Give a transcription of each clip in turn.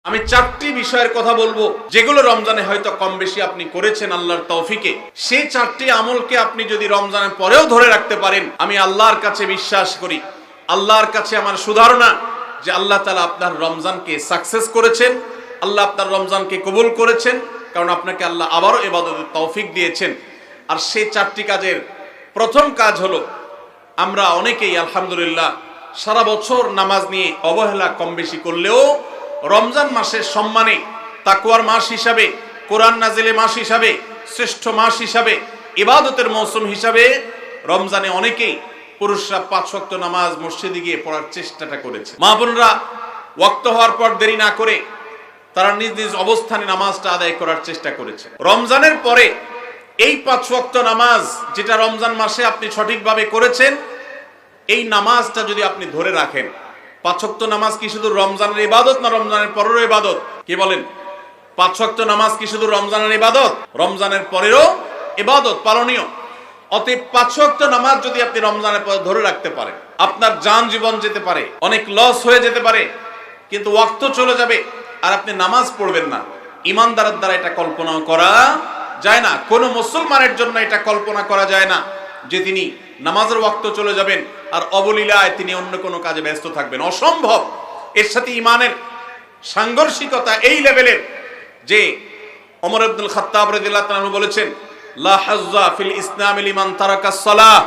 আমি চারটি বিষয়ের কথা বলবো যেগুলো রমজানে হয়তো কম বেশি আপনি করেছেন আল্লাহর তৌফিকে। সেই চারটি আমলকে আপনি যদি রমজানের পরেও ধরে রাখতে পারেন, আমি আল্লাহর কাছে বিশ্বাস করি, আল্লাহর কাছে আমার সুধারণা যে আল্লাহ তাআলা আপনার রমজানকে সাকসেস করেছেন, আল্লাহ আপনার রমজানকে কবুল করেছেন, কারণ আপনাকে আল্লাহ আবারও ইবাদতের তৌফিক দিয়েছেন। আর সেই চারটি কাজের প্রথম কাজ হলো, আমরা অনেকেই আলহামদুলিল্লাহ সারা বছর নামাজ নিয়ে অবহেলা কম বেশি করলেও রমজান মাসের সম্মানে, তাকওয়ার মাস হিসাবে, কোরআন নাজিলের মাস হিসাবে, শ্রেষ্ঠ মাস হিসাবে, ইবাদতের মৌসুম হিসাবে রমজানে অনেকেই পুরুষরা 5 ওয়াক্ত নামাজ মসজিদে গিয়ে পড়ার চেষ্টাটা করেছে। মা বোনরা ওয়াক্ত হওয়ার পর দেরি না করে তারা নিজ নিজ অবস্থানে নামাজটা আদায় করার চেষ্টা করেছে। রমজানের পরে এই 5 ওয়াক্ত নামাজ যেটা রমজান মাসে আপনি সঠিকভাবে করেছেন, এই নামাজটা যদি আপনি ধরে রাখেন, 5 ওয়াক্ত নামাজ কি শুধু রমজানের ইবাদত না রমজানের পরেরও ইবাদত? কি বলেন? 5 ওয়াক্ত নামাজ কি শুধু রমজানের ইবাদত? রমজানের পরেরও ইবাদত, পালনীয়। অতএব 5 ওয়াক্ত নামাজ যদি আপনি রমজানের পরে ধরে রাখতে পারেন, আপনার জান জীবন যেতে পারে, অনেক লস হয়ে যেতে পারে, কিন্তু ওয়াক্ত চলে যাবে আর আপনি নামাজ পড়বেন না। ইমানদারের দ্বারা এটা কল্পনা করা যায় না। কোনো মুসলমানের জন্য এটা কল্পনা করা যায় না যে তিনি নামাজের ওয়াক্ত চলে যাবেন আর অবলীলায় তিনি অন্য কোনো কাজে ব্যস্ত থাকবেন। অসম্ভব। এর সাথে ইমানের সাংঘর্ষিকতা এই লেভেলের যে ওমর ইবনুল খাত্তাব রাদিয়াল্লাহু তাআলা বলেছেন, লা হাজ্জা ফিল ইসলামি লিমান তারাকাস সালাহ।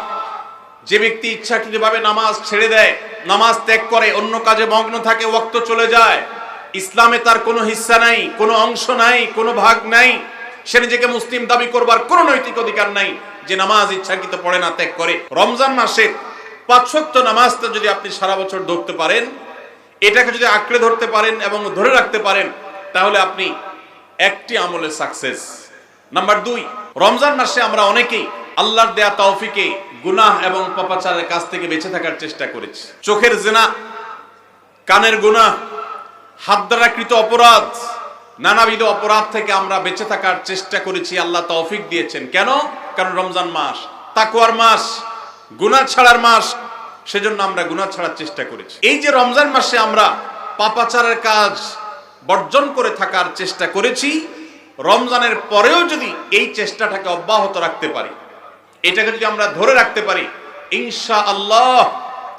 যে ব্যক্তি ইচ্ছাকৃতভাবে নামাজ ছেড়ে দেয়, নামাজ ত্যাগ করে, অন্য কাজে মগ্ন থাকে, ওয়াক্ত চলে যায়, ইসলামে তার কোনো হিস্সা নাই, কোনো অংশ নাই, কোনো ভাগ নাই। সে নিজেকে মুসলিম দাবি করবার কোনো নৈতিক অধিকার নাই যে নামাজ ইচ্ছাকৃত পড়ে না, ত্যাগ করে। রমজান মাসে 5 ওয়াক্ত নামাজটা যদি আপনি সারা বছর ধরতে পারেন, এটাকে যদি আঁকড়ে ধরতে পারেন এবং ধরে রাখতে পারেন, তাহলে আপনি একটি আমলে সাকসেস। নাম্বার 2, রমজান মাসে আমরা অনেকেই আল্লাহর দেয়া তৌফিকে গুনাহ এবং পাপাচারের কাছ থেকে বেঁচে থাকার চেষ্টা করেছি। চোখের জিনা, কানের গুনাহ, হাত দ্বারা কৃত অপরাধ, নানাবিধ অপরাধ থেকে আমরা বেঁচে থাকার চেষ্টা করেছি। আল্লাহ তৌফিক দিয়েছেন। কেন? কারণ রমজান মাস তাকওয়ার মাস, গুনাহ ছাড়ার মাস, সেজন্য আমরা গুনাহ ছাড়ার চেষ্টা করেছি। এই যে রমজান মাসে আমরা পাপাচারের কাজ বর্জন করে থাকার চেষ্টা করেছি, রমজানের পরেও যদি এই চেষ্টাটাকে অব্যাহত রাখতে পারি, এটাকে যদি আমরা ধরে রাখতে পারি, ইনশাআল্লাহ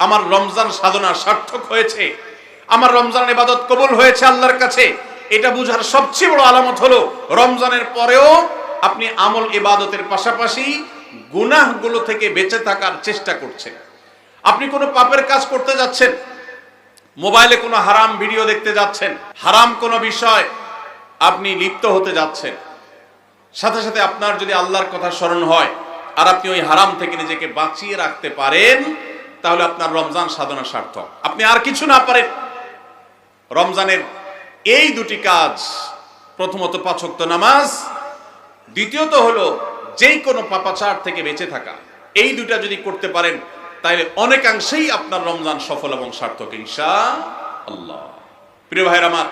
আমার রমজান সাধনা সার্থক হয়েছে, আমার রমজানের ইবাদত কবুল হয়েছে আল্লাহর কাছে। এটা বুঝার সবচেয়ে বড় আলামত হলো রমজানের পরেও আপনি আমল ইবাদতের পাশাপাশি গুনাহগুলো থেকে বেঁচে থাকার চেষ্টা করছেন। আপনি কোনো পাপের কাজ করতে যাচ্ছেন, মোবাইলে কোনো হারাম ভিডিও দেখতে যাচ্ছেন, হারাম কোনো বিষয় আপনি লিপ্ত হতে যাচ্ছেন, সাথে সাথে আপনার যদি আল্লাহর কথা স্মরণ হয় আর আপনি ওই হারাম থেকে নিজেকে বাঁচিয়ে রাখতে পারেন, তাহলে আপনার রমজান সাধনা সার্থক। আপনি আর কিছু না পারেন, রমজানের এই দুটি কাজ, প্রথমত 5 ওয়াক্ত নামাজ, দ্বিতীয়ত হলো যেই কোনো পাপাচার থেকে বেঁচে থাকা, এই দুটা যদি করতে পারেন তাহলে অনেকাংশেই আপনার রমজান সফল এবং সার্থক ইনশাআল্লাহ। প্রিয় ভাইরা আমার,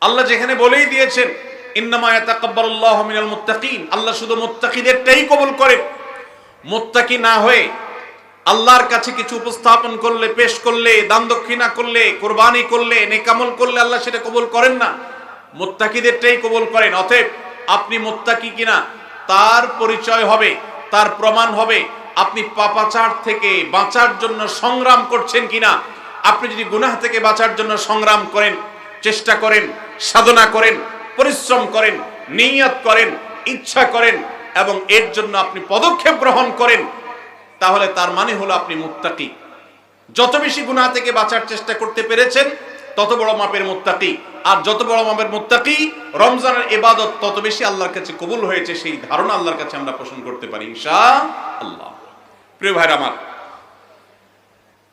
আল্লাহ যেখানে বলেই দিয়েছেন ইন্নামা ইয়াতাকাব্বালুল্লাহু মিনাল মুত্তাকিন, আল্লাহ শুধু মুত্তাকিদেরটাই কবুল করেন। মুত্তাকি না হয়ে আল্লাহর কাছে কিছু উপস্থাপন করলে, পেশ করলে, দান দক্ষিণা করলে, কুরবানি করলে, নেক আমল করলে আল্লাহ সেটা কবুল করেন না। মুত্তাকিদেরটাই কবুল করেন। অতএব আপনি মুত্তাকি কিনা তার পরিচয় হবে, তার প্রমাণ হবে আপনি পাপাচার থেকে বাঁচার জন্য সংগ্রাম করছেন কিনা। আপনি যদি গুনাহ থেকে বাঁচার জন্য সংগ্রাম করেন, চেষ্টা করেন, সাধনা করেন, পরিশ্রম করেন, নিয়ত করেন, ইচ্ছা করেন এবং এর জন্য আপনি পদক্ষেপ গ্রহণ করেন, তাহলে তার মানে হলো আপনি মুত্তাকি। যত বেশি গুনাহ থেকে বাঁচার চেষ্টা করতে পেরেছেন তত বড় মাপের মুত্তাকি। আর যত বড় মাপের মুত্তাকি, রমজানের ইবাদত তত বেশি আল্লাহর কাছে কবুল হয়েছে, সেই ধারণা আল্লাহর কাছে আমরা পোষণ করতে পারি ইনশাআল্লাহ। প্রিয় ভাইরা আমার,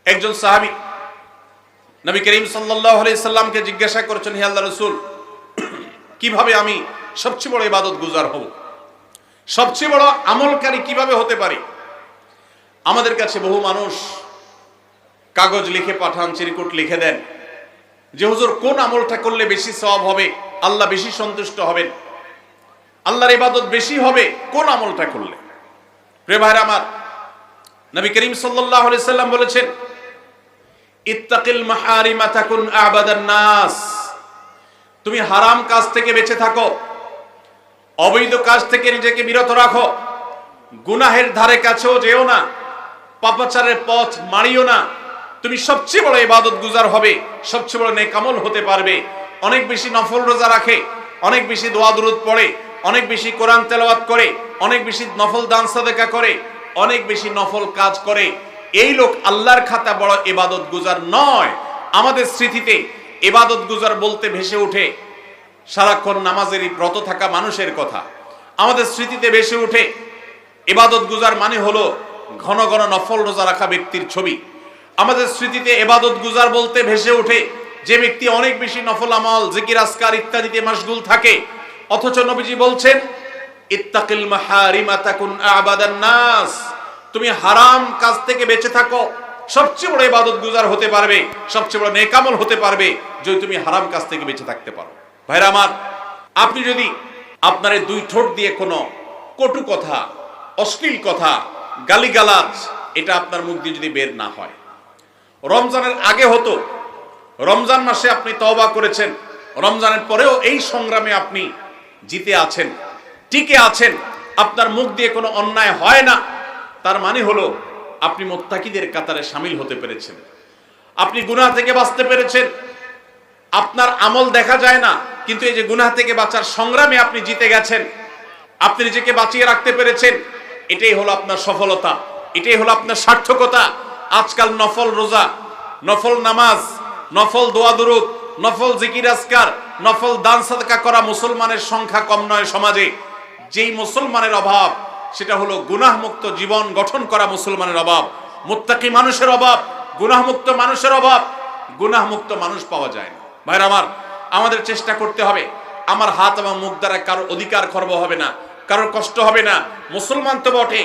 একজন সাহাবী নবী করিম সাল্লাল্লাহু আলাইহি সাল্লামকে জিজ্ঞাসা করেছেন, হে আল্লাহর রাসূল, কিভাবে আমি সবচেয়ে বড় ইবাদত গুজার হব, সবচেয়ে বড় আমলকারী কিভাবে হতে পারি? আমাদের কাছে বহু মানুষ কাগজ লিখে পাঠান, চিরকুট লিখে দেন যে হুজুর কোন আমলটা করলে বেশি সওয়াব হবে, আল্লাহ বেশি সন্তুষ্ট হবেন, আল্লাহর ইবাদত বেশি হবে কোন আমলটা করলে। প্রিয় ভাইরা আমার, নবী করিম সাল্লাল্লাহু আলাইহি সাল্লাম বলেছেন, ইত্তাকিল মাহারিমা তাকুন আবাদান নাস। তুমি হারাম কাজ থেকে বেঁচে থাকো, অবৈধ কাজ থেকে নিজেকে বিরত রাখো, গুনাহের ধারে কাছেও যেও না, পাপাচারের পথ মারিও না। তুমি সবচেয়ে বড় ইবাদত গুজার হবে, সবচেয়ে বড় নেক আমল হতে পারবে। অনেক বেশি নফল রোজা রাখে, অনেক বেশি দোয়া দুরূদ পড়ে, অনেক বেশি কোরআন তেলাওয়াত করে, অনেক বেশি নফল দান সাদাকা করে, অনেক বেশি নফল কাজ করে, এই লোক আল্লাহর খাতা বড় ইবাদত গুজার নয়। আমাদের স্মৃতিতে ইবাদত গুজার বলতে ভেসে ওঠে সারাক্ষণ নামাজেরই ব্রত থাকা মানুষের কথা। আমাদের স্মৃতিতে ভেসে ওঠে ইবাদত গুজার মানে হলো ঘন ঘন নফল রোজা রাখা ব্যক্তির ছবি। আমাদের স্মৃতিতে ইবাদত গুজার বলতে ভেসে ওঠে যে ব্যক্তি অনেক বেশি নফল আমল, জিকির, আজকার ইত্যাদিতে মাশগুল থাকে। অথচ নবীজি বলছেন ইত্তাকিল মাহারিমা তাকুন আবাদান নাস। তুমি হারাম কাজ থেকে বেঁচে থাকো, সবচেয়ে বড় ইবাদত গুজার হতে পারবে, সবচেয়ে বড় নেক আমল হতে পারবে যদি তুমি হারাম কাজ থেকে বেঁচে থাকতে পারো। ভাইরা আমার, আপনি যদি আপনার এই দুই ঠোঁট দিয়ে কোনো কটু কথা, অশ্লীল কথা, গালিগালাজ এটা আপনার মুখ দিয়ে যদি বের না হয়, রমজানের আগে হতো, রমজান মাসে আপনি তওবা করেছেন, রমজানের পরেও এই সংগ্রামে আপনি জিতে আছেন, টিকে আছেন, আপনার মুখ দিয়ে কোনো অন্যায় হয় না, তার মানে হলো আপনি মুত্তাকিদের কাতারে শামিল হতে পেরেছেন, আপনি গুনাহ থেকে বাঁচতে পেরেছেন। আপনার আমল দেখা যায় না, কিন্তু এই যে গুনাহ থেকে বাঁচার সংগ্রামে আপনি জিতে গেছেন, আপনি নিজেকে বাঁচিয়ে রাখতে পেরেছেন, এটাই হলো আপনার সফলতা, এটাই হলো আপনার সার্থকতা। আজকাল নফল রোজা, নফল নামাজ, নফল দোয়া দুরূদ, নফল জিকির আজকার, নফল দান সাদকা করা মুসলমানের সংখ্যা কম নয় সমাজে। যেই মুসলমানের অভাব সেটা হলো গুনাহমুক্ত জীবন গঠন করা মুসলমানের অভাব, মুত্তাকি মানুষের অভাব, গুনাহমুক্ত মানুষের অভাব। গুনাহমুক্ত মানুষ পাওয়া যায় না। ভাইরা আমার, আমাদের চেষ্টা করতে হবে আমার হাত এবং মুখ দ্বারা কারোর অধিকার খর্ব হবে না, কারোর কষ্ট হবে না। মুসলমান তো বটে,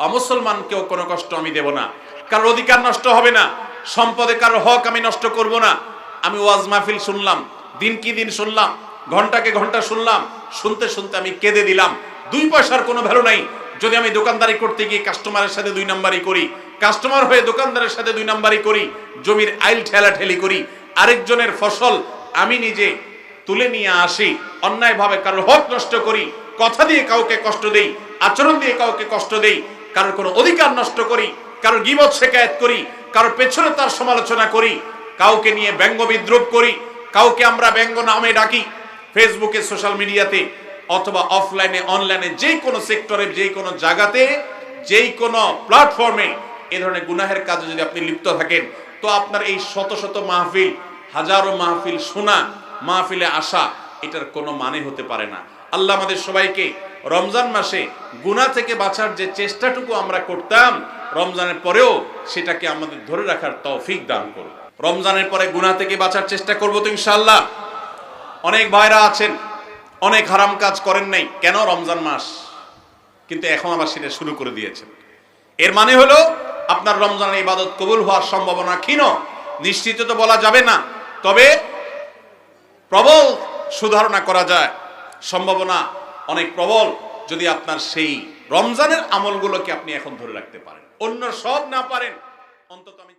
অমুসলমানকেও কোনো কষ্ট আমি দেব না, কারোর অধিকার নষ্ট হবে না, সম্পদে কারোর হক আমি নষ্ট করব না। আমি ওয়াজ মাহফিল শুনলাম, দিন কি দিন শুনলাম, ঘন্টাকে ঘন্টা শুনলাম, শুনতে শুনতে আমি কেঁদে দিলাম। 2 পয়সার কোনো ভ্যালু নাই যদি আমি দোকানদারি করতে গিয়ে কাস্টমারের সাথে 2 নাম্বারি করি, কাস্টমার হয়ে দোকানদারের সাথে 2 নাম্বারি করি, জমির আইল ঠেলাঠেলি করি, আরেকজনের ফসল আমি নিজে তুলে নিয়ে আসি, অন্যায়ভাবে কারোর হক নষ্ট করি, কথা দিয়ে কাউকে কষ্ট দেই, আচরণ দিয়ে কাউকে কষ্ট দেই, কারোর কোনো অধিকার নষ্ট করি, কারোর গীবত শিকায়াত করি, কারোর পেছনে তার সমালোচনা করি, কাউকে নিয়ে ব্যঙ্গ বিদ্রুপ করি, কাউকে আমরা ব্যঙ্গ নামে ডাকি, ফেসবুকে, সোশ্যাল মিডিয়াতে অথবা অফলাইনে, অনলাইনে, যে কোনো সেক্টরে, যে কোনো জায়গাতে, যেই কোনো প্ল্যাটফর্মে এই ধরনের গুনাহের কাজে যদি আপনি লিপ্ত থাকেন, তো আপনার এই শত শত মাহফিল, হাজারো মাহফিল শোনা, মাহফিলে আসা, এটার কোনো মানে হতে পারে না। আল্লাহ আমাদের সবাইকে রমজান মাসে গুনাহ থেকে বাঁচার যে চেষ্টাটুকু আমরা করতাম, রমজানের পরেও সেটাকে আমাদের ধরে রাখার তৌফিক দান করুন। রমজানের পরে গুনাহ থেকে বাঁচার চেষ্টা করবো তো ইনশাআল্লাহ। অনেক ভাইরা আছেন অনেক হারাম কাজ করেন নাই, কেন? রমজান মাস, কিন্তু এখন আবার সেটা শুরু করে দিয়েছেন। এর মানে হলো আপনার রমজানের ইবাদত কবুল হওয়ার সম্ভাবনা ক্ষীণ। নিশ্চিত তো বলা যাবে না, তবে প্রবল সুধারণা করা যায়, সম্ভাবনা অনেক প্রবল, যদি আপনার সেই রমজানের আমলগুলোকে আপনি এখন ধরে রাখতে পারেন। অন্য সব না পারেন, অন্তত আমি